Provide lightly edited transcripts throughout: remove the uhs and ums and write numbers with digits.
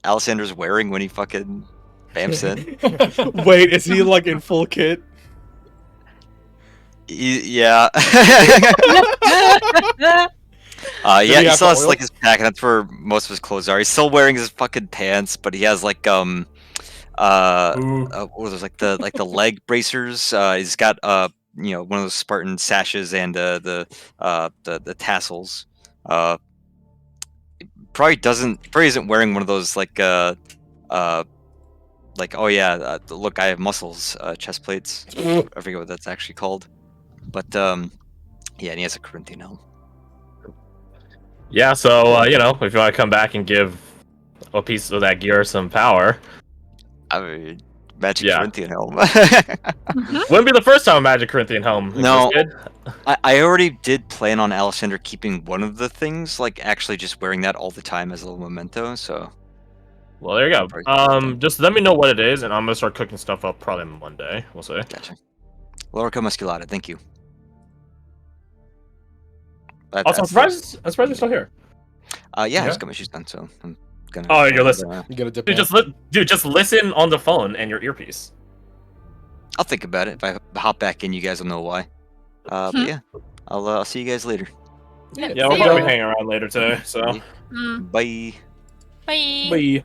Alessander's wearing when he fucking bamps in? Wait, is he like in full kit? Yeah. Did Yeah, he he have still the has oil? like his pack, and that's where most of his clothes are. He's still wearing his fucking pants, but he has like what was those, like the leg bracers? He's got one of those Spartan sashes and the tassels. Uh, probably isn't wearing one of those uh like, oh yeah, look, I have muscles, chest plates. I forget what that's actually called, but yeah, and he has a Corinthian helm. Yeah, so if you want to come back and give a piece of that gear some power, I mean, magic yeah, Corinthian helm. wouldn't be the first time a Magic Corinthian helm No, existed. I already did plan on Alexander keeping one of the things, like actually just wearing that all the time as a little memento. So Well, there you I'll go. probably keep that then. Just let me know what it is, and I'm gonna start cooking stuff up probably on Monday. We'll see. Gotcha. Lorica musculata, thank you. Also, I'm surprised you're still here. Yeah, I Yeah. just got my shoes done, so I'm gonna. Oh, you're listening. You gotta dip Dude, out. just listen on the phone and your earpiece. I'll think about it. If I hop back in, you guys will know why. But yeah, I'll see you guys later. Yeah, See we'll ya. probably be hanging around later today. So, Bye. Bye.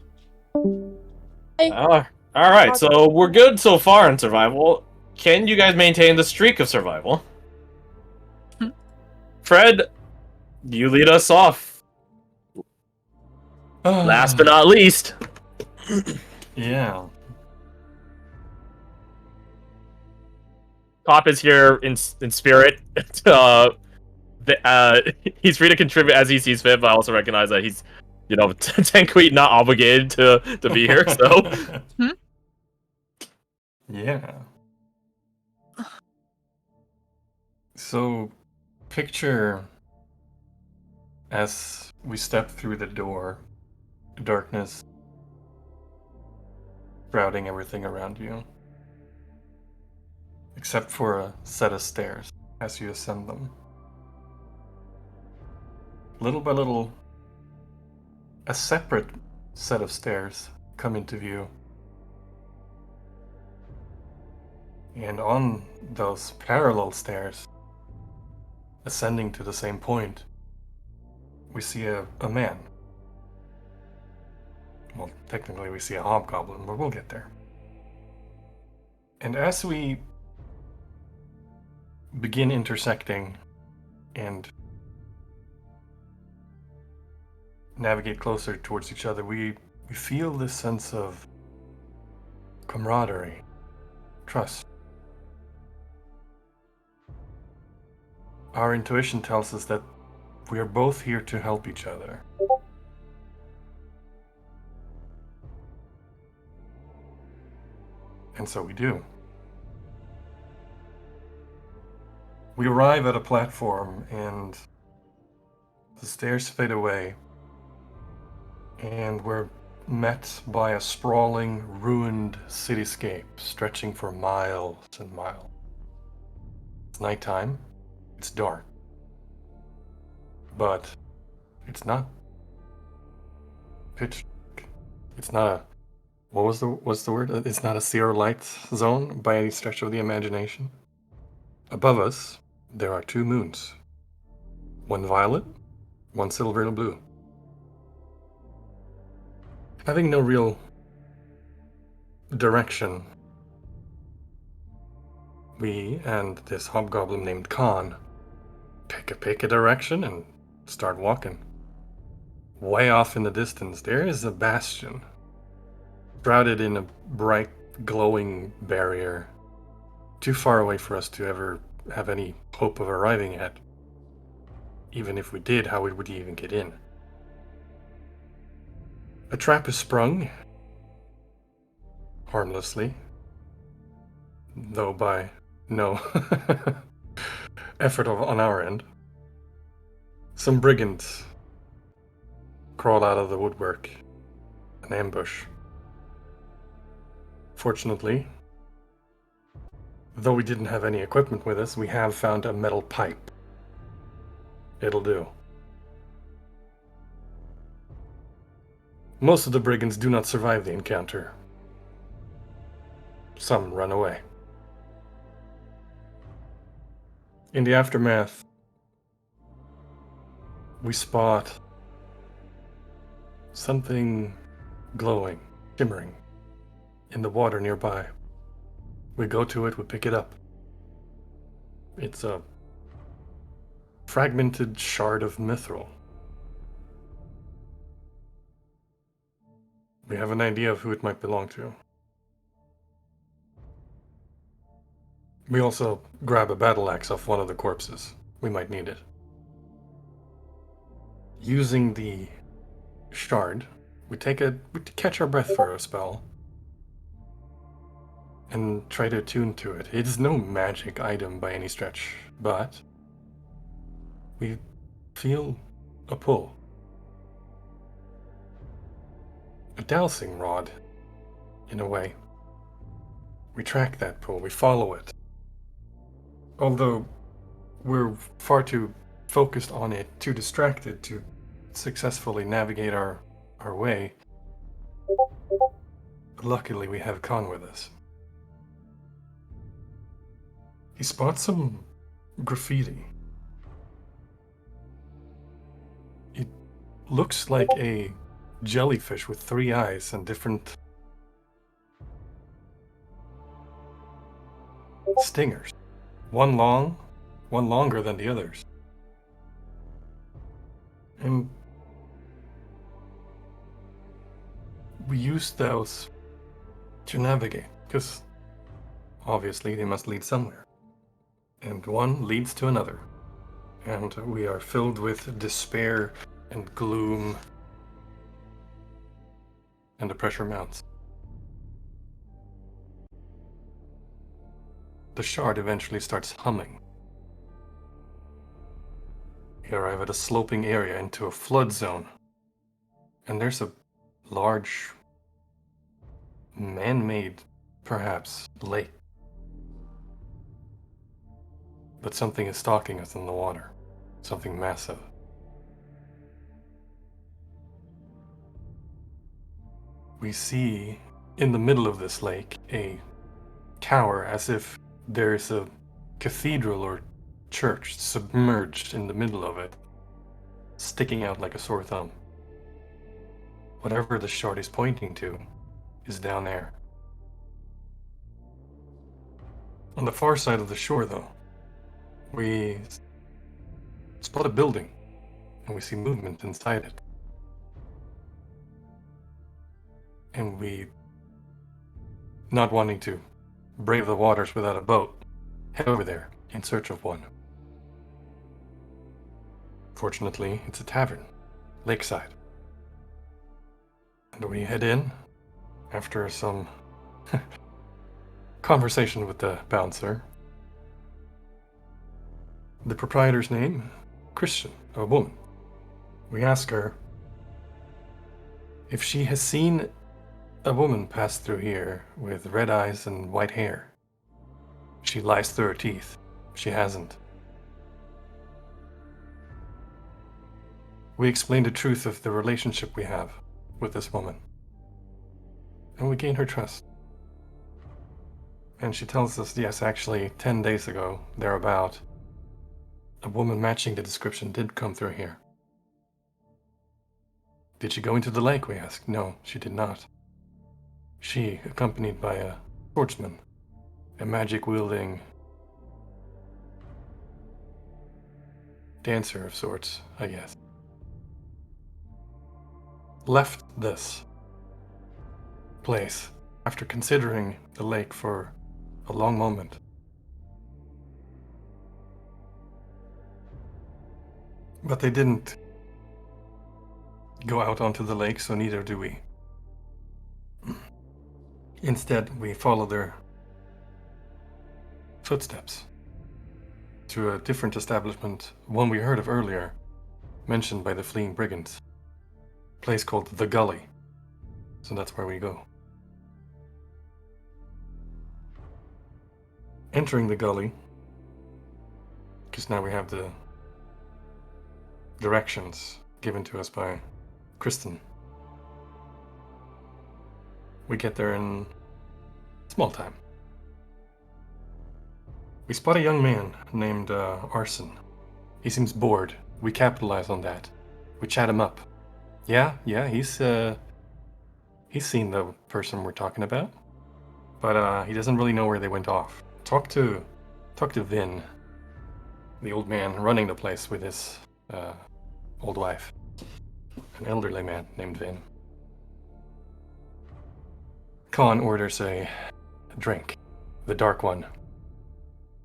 Bye. all right. So we're good so far in survival. Can you guys maintain the streak of survival? Fred, you lead us off. Last but not least. Yeah. Pop is here in spirit. He's free to contribute as he sees fit, but I also recognize that he's, technically not obligated to be here. So, Yeah. So, picture as we step through the door, darkness shrouding everything around you, except for a set of stairs as you ascend them. Little by little, a separate set of stairs come into view. And on those parallel stairs, ascending to the same point, we see a man. Well, technically we see a hobgoblin, but we'll get there. And as we begin intersecting and navigate closer towards each other, we feel this sense of camaraderie, trust. Our intuition tells us that we are both here to help each other. And so we do. We arrive at a platform and the stairs fade away, and we're met by a sprawling, ruined cityscape stretching for miles and miles. It's nighttime, it's dark, but it's not pitch dark. It's not a what's the word? It's not a zero light zone by any stretch of the imagination. Above us, there are two moons. One violet, one silver and blue. Having no real direction, we and this hobgoblin named Khan pick a direction and start walking. Way off in the distance, there is a bastion, shrouded in a bright, glowing barrier, too far away for us to ever have any hope of arriving at. Even if we did, how would we even get in? A trap is sprung, harmlessly, though by no effort on our end. Some brigands crawl out of the woodwork, an ambush. Fortunately, though we didn't have any equipment with us, we have found a metal pipe. It'll do. Most of the brigands do not survive the encounter. Some run away. In the aftermath, we spot something glowing, shimmering in the water nearby. We go to it, we pick it up. It's a fragmented shard of mithril. We have an idea of who it might belong to. We also grab a battle axe off one of the corpses. We might need it. Using the shard, we catch our breath for a spell and try to attune to it. It is no magic item by any stretch, but we feel a pull. A dowsing rod, in a way. We track that pull, we follow it. Although we're far too focused on it, too distracted to successfully navigate our way. Luckily, we have Khan with us. He spots some graffiti. It looks like a jellyfish with 3 eyes and different stingers. One long, one longer than the others. And we use those to navigate, because obviously they must lead somewhere. And one leads to another. And we are filled with despair and gloom. And the pressure mounts. The shard eventually starts humming. We arrive at a sloping area into a flood zone. And there's a large, man-made, perhaps, lake. But something is stalking us in the water. Something massive. We see, in the middle of this lake, a tower, as if there's a cathedral or church submerged in the middle of it, sticking out like a sore thumb. Whatever the shard is pointing to is down there. On the far side of the shore, though, we spot a building, and we see movement inside it. And we, not wanting to brave the waters without a boat, head over there in search of one. Fortunately, it's a tavern, lakeside. And we head in after some conversation with the bouncer. The proprietor's name, Christian, a woman. We ask her if she has seen a woman pass through here with red eyes and white hair. She lies through her teeth. She hasn't. We explain the truth of the relationship we have with this woman. And we gain her trust. And she tells us, yes, actually, 10 days ago, thereabout, a woman matching the description did come through here. Did she go into the lake, we asked. No, she did not. She, accompanied by a swordsman, a magic-wielding dancer of sorts, I guess, left this place after considering the lake for a long moment. But they didn't go out onto the lake, so neither do we. Instead, we follow their footsteps to a different establishment, one we heard of earlier, mentioned by the fleeing brigands. A place called The Gully. So that's where we go. Entering the gully, because now we have the directions given to us by Kristen. We get there in small time. We spot a young man named Arson. He seems bored. We capitalize on that. We chat him up. Yeah, he's seen the person we're talking about, but he doesn't really know where they went off. Talk to Vin, the old man running the place with his old wife, an elderly man named Vin. Khan orders a drink, the dark one.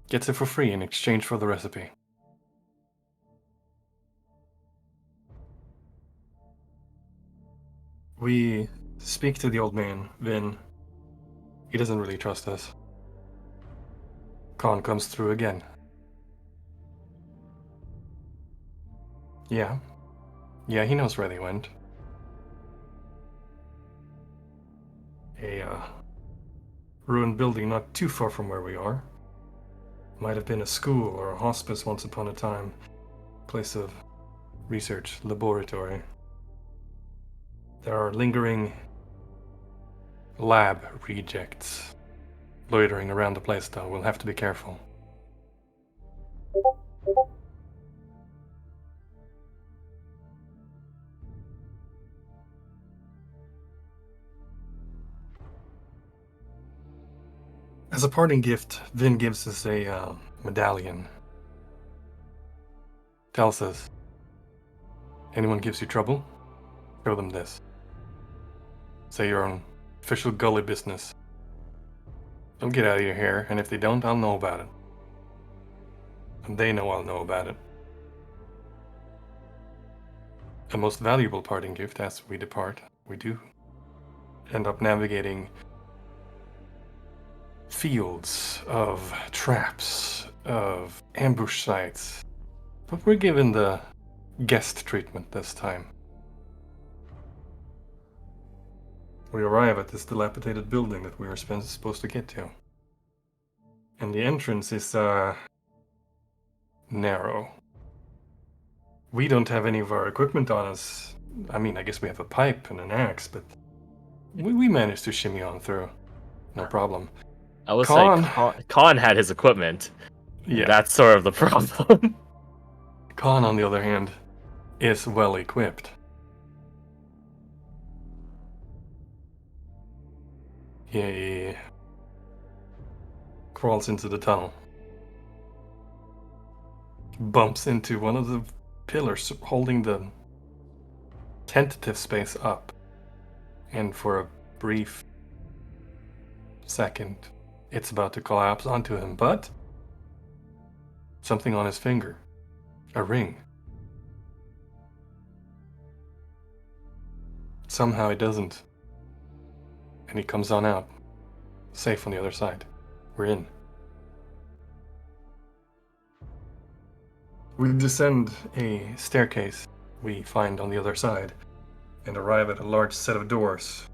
Gets it for free in exchange for the recipe. We speak to the old man, Vin. He doesn't really trust us. Khan comes through again. Yeah, he knows where they went. A ruined building not too far from where we are. Might have been a school or a hospice once upon a time. Place of research, laboratory. There are lingering lab rejects loitering around the place, though. We'll have to be careful. As a parting gift, Vin gives us a medallion. Tells us, anyone gives you trouble, show them this. Say your own official gully business. They'll get out of your hair, and if they don't, I'll know about it. And they know I'll know about it. A most valuable parting gift as we depart. We do end up navigating fields of traps, of ambush sites. But we're given the guest treatment this time. We arrive at this dilapidated building that we were supposed to get to. And the entrance is, narrow. We don't have any of our equipment on us. I mean, I guess we have a pipe and an axe, but we managed to shimmy on through. No problem. I would Khan. say Khan had his equipment. Yeah. That's sort of the problem. Khan, on the other hand, is well equipped. He crawls into the tunnel. Bumps into one of the pillars holding the tentative space up. And for a brief second, it's about to collapse onto him, but something on his finger. A ring. Somehow it doesn't. And he comes on out. Safe on the other side. We're in. We descend a staircase we find on the other side and arrive at a large set of doors.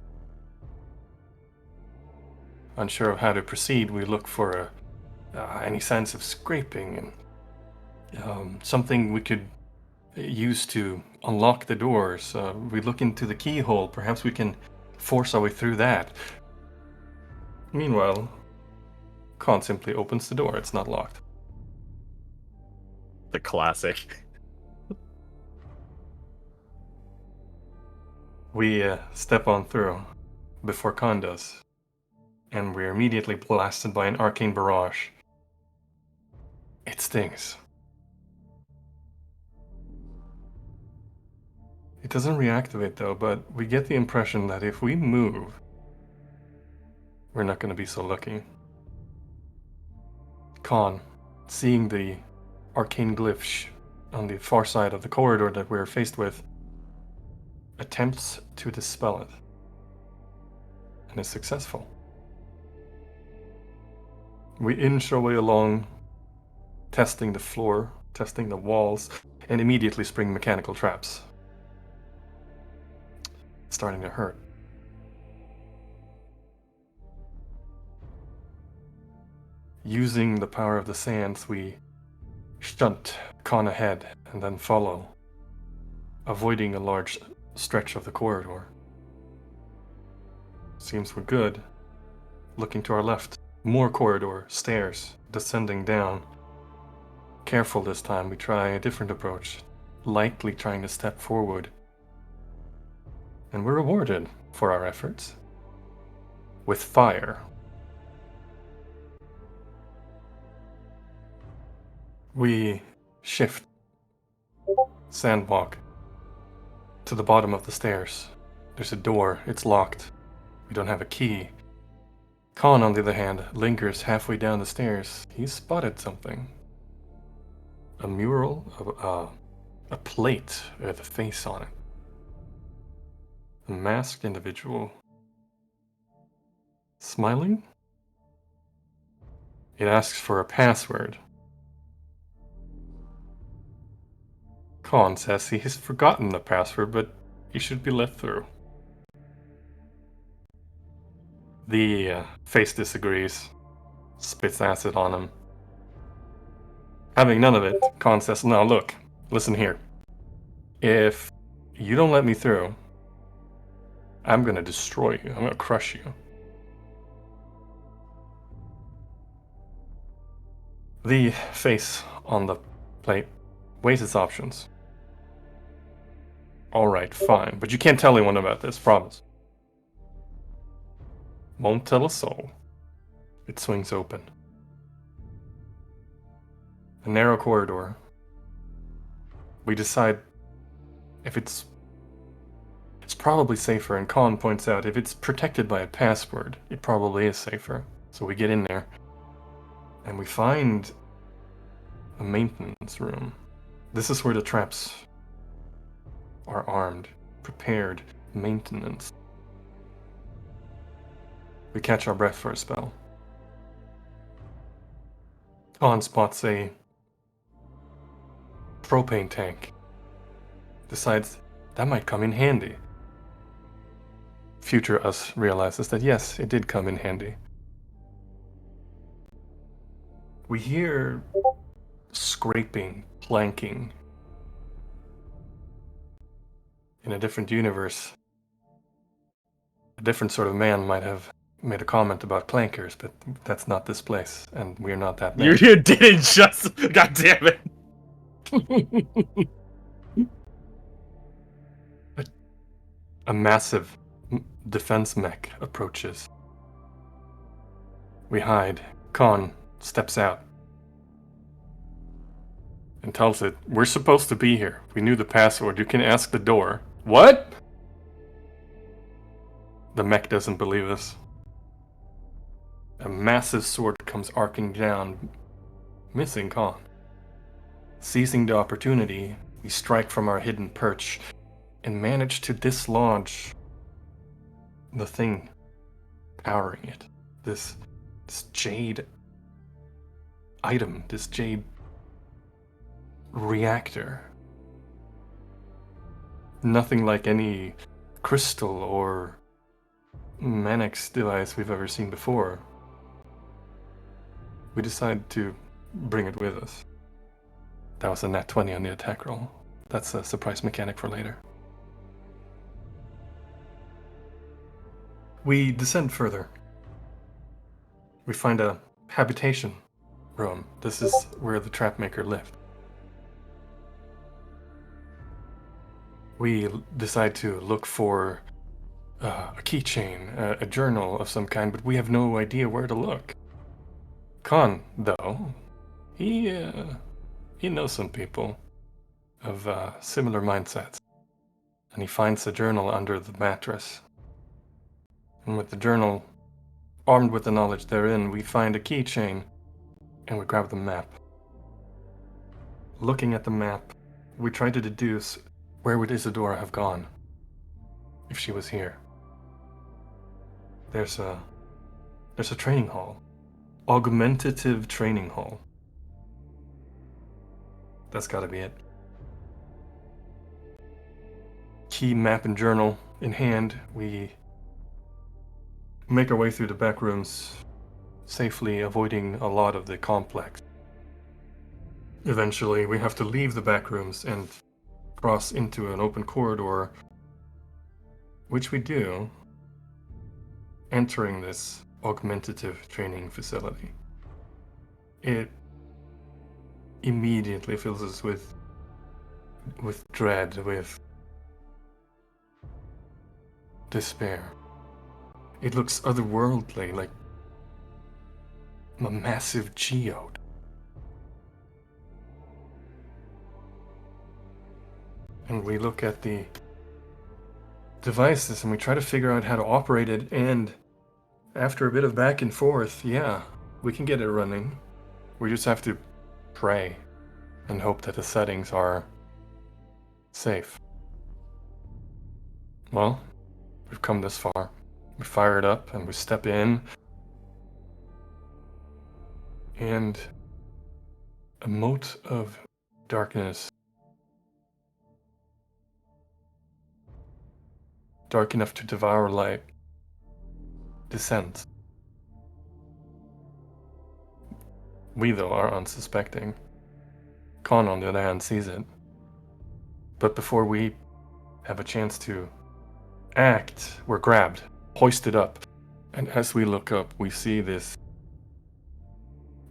Unsure of how to proceed, we look for any signs of scraping and something we could use to unlock the doors. We look into the keyhole. Perhaps we can force our way through that. Meanwhile, Khan simply opens the door. It's not locked. The classic. We step on through before Khan does, and we're immediately blasted by an arcane barrage. It stings. It doesn't reactivate though, but we get the impression that if we move, we're not going to be so lucky. Khan, seeing the arcane glyphs on the far side of the corridor that we're faced with, attempts to dispel it, and is successful. We inch our way along, testing the floor, testing the walls, and immediately spring mechanical traps. It's starting to hurt. Using the power of the sands, we shunt Khan ahead and then follow, avoiding a large stretch of the corridor. Seems we're good. Looking to our left. More corridor, stairs, descending down. Careful this time, we try a different approach. Likely trying to step forward. And we're rewarded for our efforts. With fire. We shift. Sandwalk. To the bottom of the stairs. There's a door, it's locked. We don't have a key. Khan, on the other hand, lingers halfway down the stairs. He's spotted something. A mural of a plate with a face on it. A masked individual. Smiling? It asks for a password. Khan says he has forgotten the password, but he should be let through. The face disagrees, spits acid on him. Having none of it, Khan says, "No, look, listen here. If you don't let me through, I'm gonna destroy you. I'm gonna crush you." The face on the plate weighs its options. Alright, fine, but you can't tell anyone about this, promise. Won't tell a soul. It swings open. A narrow corridor. We decide if it's probably safer, and Khan points out if it's protected by a password, it probably is safer. So we get in there, and we find a maintenance room. This is where the traps are armed, prepared, maintenance. We catch our breath for a spell. Khan spots a propane tank. Decides that might come in handy. Future us realizes that yes, it did come in handy. We hear scraping, planking. In a different universe, a different sort of man might have made a comment about clankers, but that's not this place, and we're not that man. You didn't just. God damn it. A massive defense mech approaches. We hide. Khan steps out and tells it, "We're supposed to be here. We knew the password. You can ask the door." What? The mech doesn't believe us. A massive sword comes arcing down, missing Khan. Seizing the opportunity, we strike from our hidden perch and manage to dislodge the thing powering it. This jade item, this jade reactor. Nothing like any crystal or Manix device we've ever seen before. We decide to bring it with us. That was a nat 20 on the attack roll. That's a surprise mechanic for later. We descend further. We find a habitation room. This is where the trapmaker lived. We decide to look for a keychain, a journal of some kind, but we have no idea where to look. Khan, though, he knows some people of similar mindsets, and he finds the journal under the mattress. And with the journal, armed with the knowledge therein, we find a keychain, and we grab the map. Looking at the map, we try to deduce where would Isadora have gone if she was here. There's a training hall. Augmentative training hall. That's gotta be it. Key, map, and journal in hand, we make our way through the back rooms, safely avoiding a lot of the complex. Eventually, we have to leave the back rooms and cross into an open corridor, which we do. entering this augmentative training facility, it immediately fills us with dread, with despair. It looks otherworldly, like a massive geode. And we look at the devices and we try to figure out how to operate it, and after a bit of back and forth, yeah, we can get it running. We just have to pray and hope that the settings are safe. Well, we've come this far. We fire it up and we step in, and a mote of darkness, dark enough to devour light, descends. We, though, are unsuspecting. Khan, on the other hand, sees it. But before we have a chance to act, we're grabbed, hoisted up. And as we look up, we see this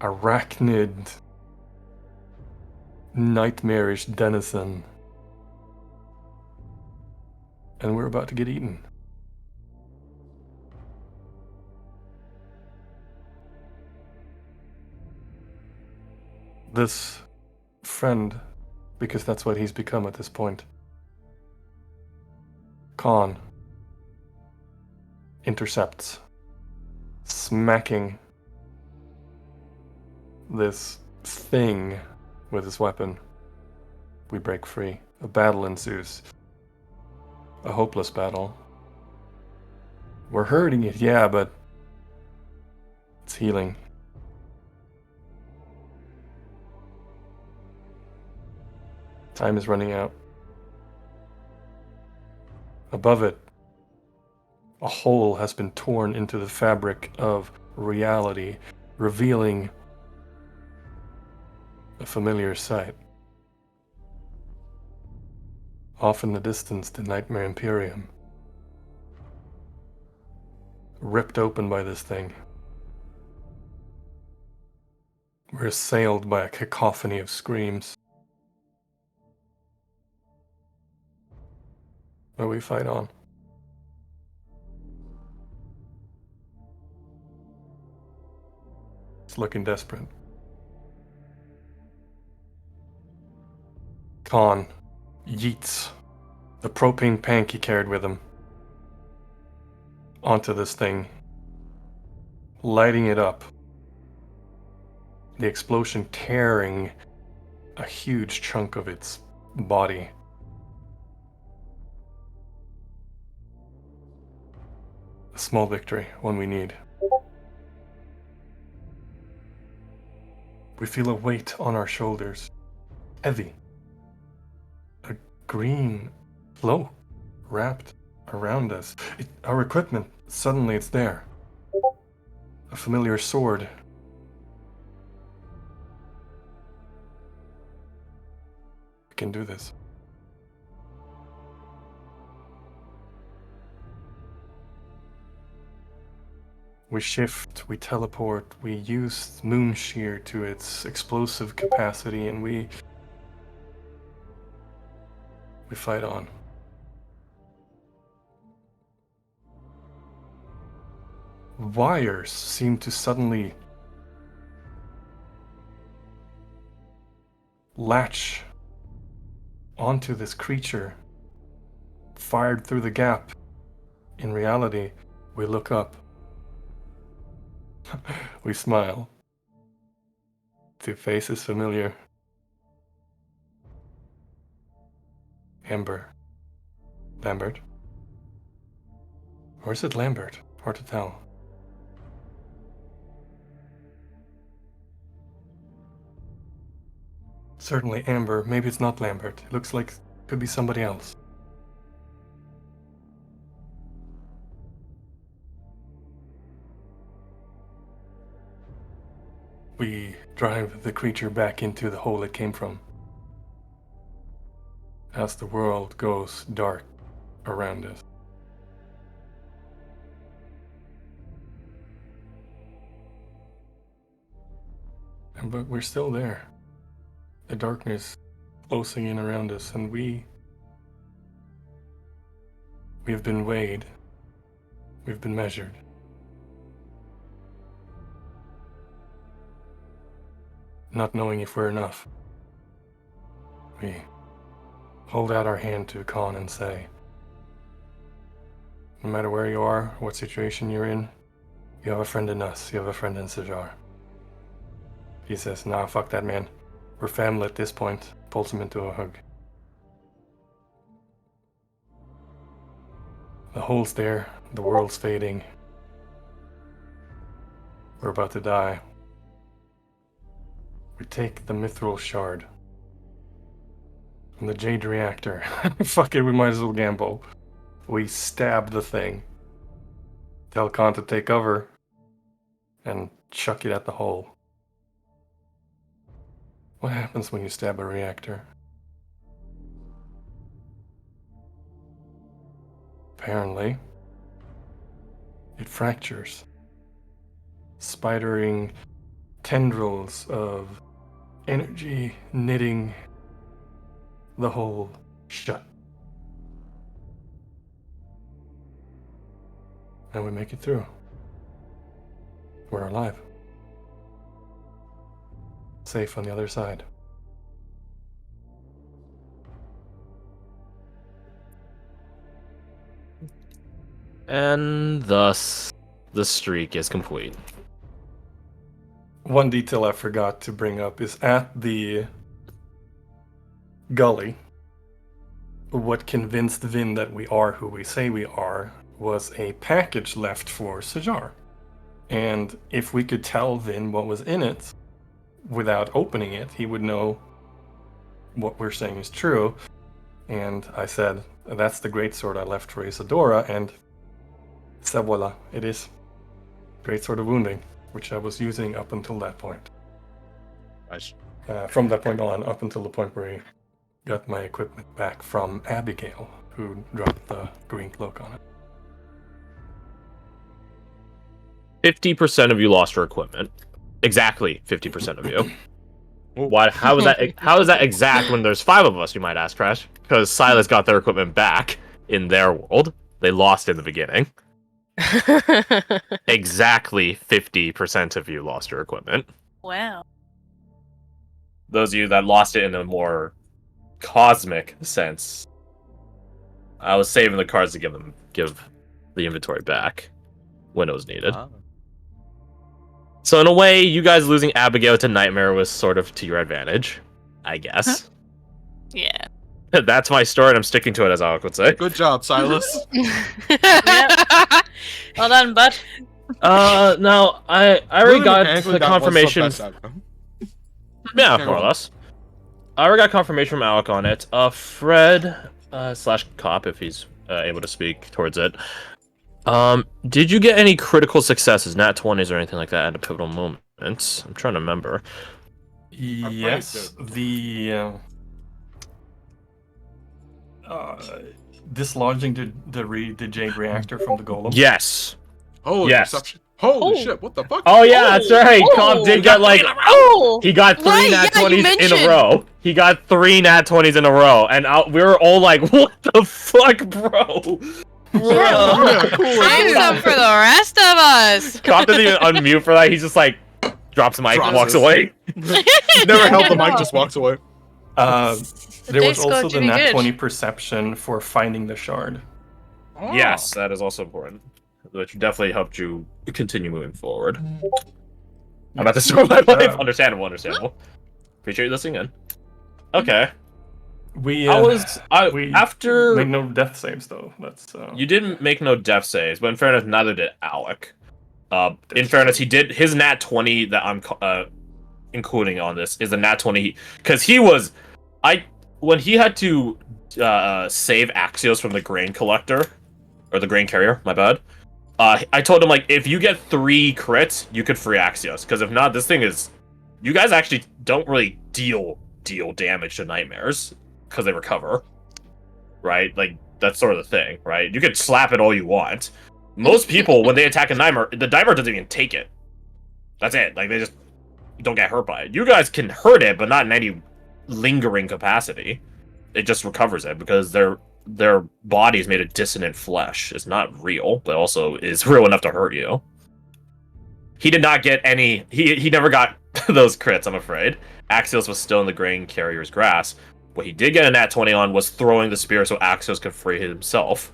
arachnid, nightmarish denizen. And we're about to get eaten. This friend, because that's what he's become at this point, Khan, intercepts, smacking this thing with his weapon. We break free. A battle ensues. A hopeless battle. We're hurting it, yeah, but it's healing. Time is running out. Above it, a hole has been torn into the fabric of reality, revealing a familiar sight. Off in the distance, the Nightmare Imperium, ripped open by this thing. We're assailed by a cacophony of screams. But we fight on. It's looking desperate. Khan yeets the propane tank he carried with him onto this thing, lighting it up. The explosion tearing a huge chunk of its body. A small victory, one we need. We feel a weight on our shoulders, heavy. A green cloak wrapped around us. Our equipment, suddenly it's there. A familiar sword. We can do this. We shift, we teleport, we use moon shear to its explosive capacity, and we fight on. Wires seem to suddenly latch onto this creature, fired through the gap. In reality, we look up. We smile. Two faces familiar. Amber. Lambert. Or is it Lambert? Hard to tell. Certainly Amber. Maybe it's not Lambert. It looks like it could be somebody else. We drive the creature back into the hole it came from. As the world goes dark around us. But we're still there. The darkness closing in around us, and we have been weighed. We've been measured. Not knowing if we're enough. We hold out our hand to Khan and say, no matter where you are, what situation you're in, you have a friend in us, you have a friend in Sajar. He says, nah, fuck that, man. We're family at this point. Pulls him into a hug. The hole's there, the world's fading. We're about to die. We take the mithril shard from the jade reactor. Fuck it, we might as well gamble. We stab the thing. Tell Khan to take cover and chuck it at the hole. What happens when you stab a reactor? Apparently, it fractures. Spidering tendrils of energy knitting the hole shut. And we make it through. We're alive. Safe on the other side. And thus, the streak is complete. One detail I forgot to bring up is at the gully, what convinced Vin that we are who we say we are was a package left for Sajar. And if we could tell Vin what was in it without opening it, he would know what we're saying is true. And I said, that's the great sword I left for Isadora, and ça voila, it is. Great sword of wounding, which I was using up until that point. Nice. From that point on, up until the point where he got my equipment back from Abigail, who dropped the green cloak on it. 50% of you lost your equipment. Exactly 50% of you. Why? How is that? How is that exact when there's 5 of us? You might ask, Crash. Because Silas got their equipment back in their world. They lost in the beginning. Exactly 50% of you lost your equipment. Wow. Those of you that lost it in a more cosmic sense, I was saving the cards to give the inventory back when it was needed. So in a way, you guys losing Abigail to Nightmare was sort of to your advantage, I guess. Huh? Yeah. That's my story, and I'm sticking to it, as Alec would say. Good job, Silas. Well done, bud. Now, I already got the confirmation. Yeah, more or less. I already got confirmation from Alec on it. Fred, slash Cop, if he's able to speak towards it. Did you get any critical successes, nat 20s or anything like that at a pivotal moment? I'm trying to remember. Yes, the dislodging the jade reactor from the golem. Yes. Holy Yes. reception. Holy Oh. shit, what the fuck? Oh yeah, that's right. Oh. Cop did get like Oh! he got 3 Right, nat yeah, you 20s in mentioned. a row. He got 3 nat 20s in a row, and we were all like, "What the fuck, bro?" Yeah, cool. Save some for the rest of us. Cop doesn't even unmute for that. He just like drops the mic, Drops walks it. away. Never held the mic, just walks away. There was Disco also the Jimmy nat good. 20 perception for finding the shard. Oh. Yes, that is also important. Which definitely helped you continue moving forward. I'm about to start my life. Understandable. Appreciate you listening in. Okay. We we after made no death saves though. That's you didn't make no death saves, but in fairness, neither did Alec. In fairness, he did his nat 20 that I'm including on this is a nat 20 because he was when he had to save Axios from the grain collector or the grain carrier. My bad. I told him like if you get 3 crits, you could free Axios because if not, this thing is you guys actually don't really deal damage to nightmares because they recover, right? Like that's sort of the thing, right? You could slap it all you want. Most people when they attack a nightmare, the nightmare doesn't even take it. That's it. Like they just don't get hurt by it. You guys can hurt it, but not in any lingering capacity. It just recovers it because their body is made of dissonant flesh. It's not real, but also is real enough to hurt you. He did not get any. He never got those crits, I'm afraid. Axios was still in the grain carrier's grasp. What he did get a nat 20 on was throwing the spear so Axios could free himself,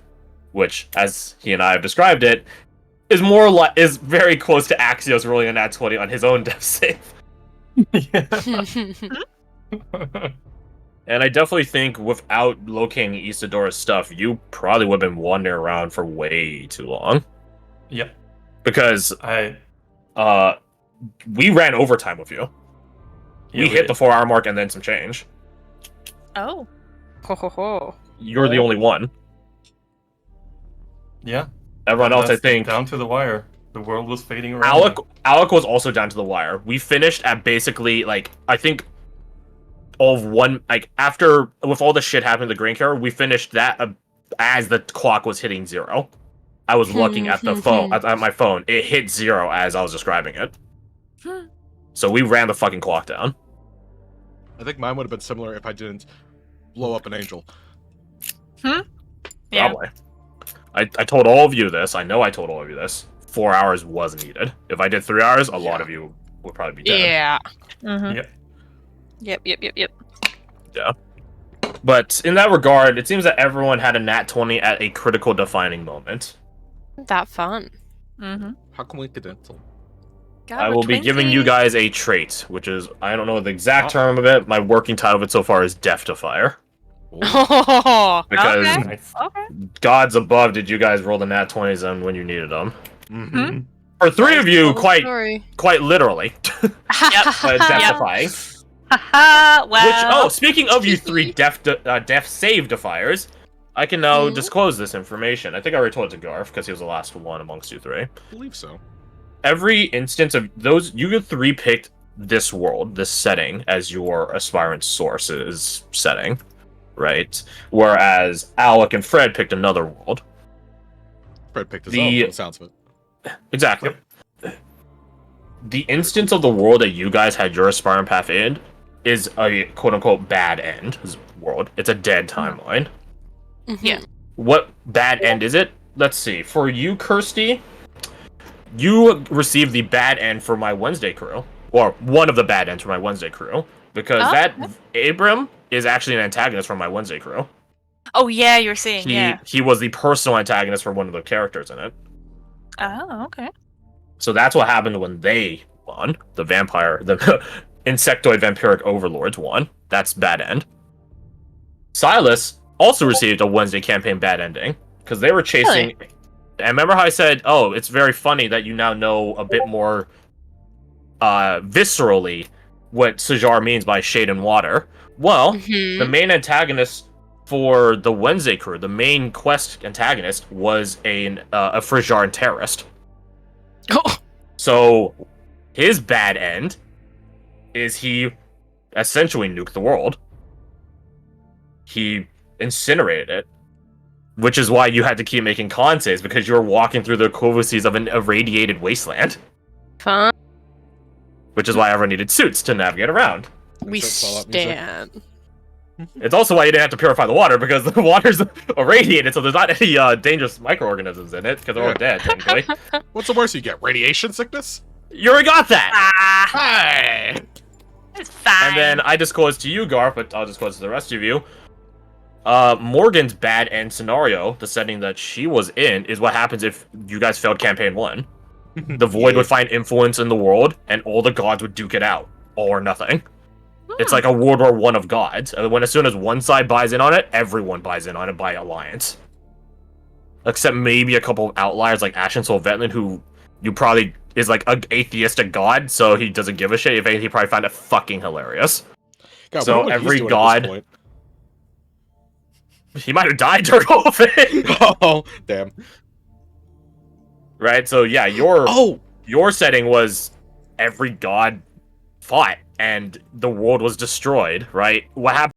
which, as he and I have described it, is very close to Axios rolling a nat 20 on his own death save. And I definitely think without locating Isadora's stuff, you probably would have been wandering around for way too long. Yep. Because I we ran overtime with you. Yeah, we hit did. the 4-hour mark and then some change. Oh. Ho ho ho. You're the only one. Yeah. Everyone else, I That's think. down to the wire. The world was fading around. Alec was also down to the wire. We finished at basically I think all of one after with all the shit happening to the grain carrier, we finished that as the clock was hitting 0. I was looking at the phone at my phone. It hit 0 as I was describing it. So we ran the fucking clock down. I think mine would have been similar if I didn't blow up an angel. Yeah. Probably. I told all of you this. I know I told all of you this. 4 hours was needed. If I did 3 hours, a lot of you would probably be dead. Yeah. Mm-hmm. Yep. Yep. But in that regard, it seems that everyone had a nat 20 at a critical defining moment. That fun. Mm-hmm. How coincidental. I will be giving you guys a trait, which is, I don't know the exact term of it. My working title of it so far is Death Defier. Oh. Because Okay. Nice. Okay. gods above did you guys roll the nat 20s on when you needed them. Mm-hmm. For 3 of you, Cool quite story. literally. Yep. Death Defying. Haha. Well. Speaking of you 3 death save defiers, I can now Mhm. disclose this information. I think I already told it to Garth, because he was the last one amongst you 3. I believe so. Every instance of those, you 3 picked this world, this setting, as your aspirant source's setting, right? Whereas Alec and Fred picked another world. Fred picked us The- up, from the sounds of it. Exactly. The instance of the world that you guys had your aspirant path in is a quote-unquote bad end world. It's a dead timeline. Mhm. Yeah. What bad end is it? Let's see. For you, Kirsty, you received the bad end for my Wednesday crew. Or one of the bad ends for my Wednesday crew. Because Oh, that Abram is actually an antagonist from my Wednesday crew. Oh yeah, you're saying yeah. He was the personal antagonist for one of the characters in it. Oh, okay. So that's what happened when they won. The insectoid vampiric overlords won. That's bad end. Silas also received a Wednesday campaign bad ending because they were chasing. Really? And remember how I said, "Oh, it's very funny that you now know a bit more viscerally what Sajar means by shade and water." Well, Mhm. the main antagonist for the Wednesday crew, the main quest antagonist, was a Frijaran terrorist. Oh. So his bad end is he essentially nuked the world. He incinerated it, which is why you had to keep making con saves, because you were walking through the equivalencies of an irradiated wasteland, Fun. which is why everyone needed suits to navigate around. We Insert Fallout music. stand. It's also why you didn't have to purify the water, because the water's irradiated, so there's not any dangerous microorganisms in it, because they're all dead, technically. What's the worst you get? Radiation sickness? You already got that! Ah, Hey! it's fine. And then I disclosed to you, Garth, but I'll disclose to the rest of you. Morgan's bad end scenario, the setting that she was in, is what happens if you guys failed campaign 1. The Void would find influence in the world, and all the gods would duke it out. All or nothing. It's like a World War I of gods. And as soon as one side buys in on it, everyone buys in on it by alliance. Except maybe a couple of outliers like Ashen Soul Vetland, who you probably is like an atheistic god, so he doesn't give a shit. If anything, he probably found it fucking hilarious. God, So what would every he's doing god- at this point? He might have died during all of it. Oh, damn. Right? So yeah, Oh! your setting was every god fought and the world was destroyed, right? What happened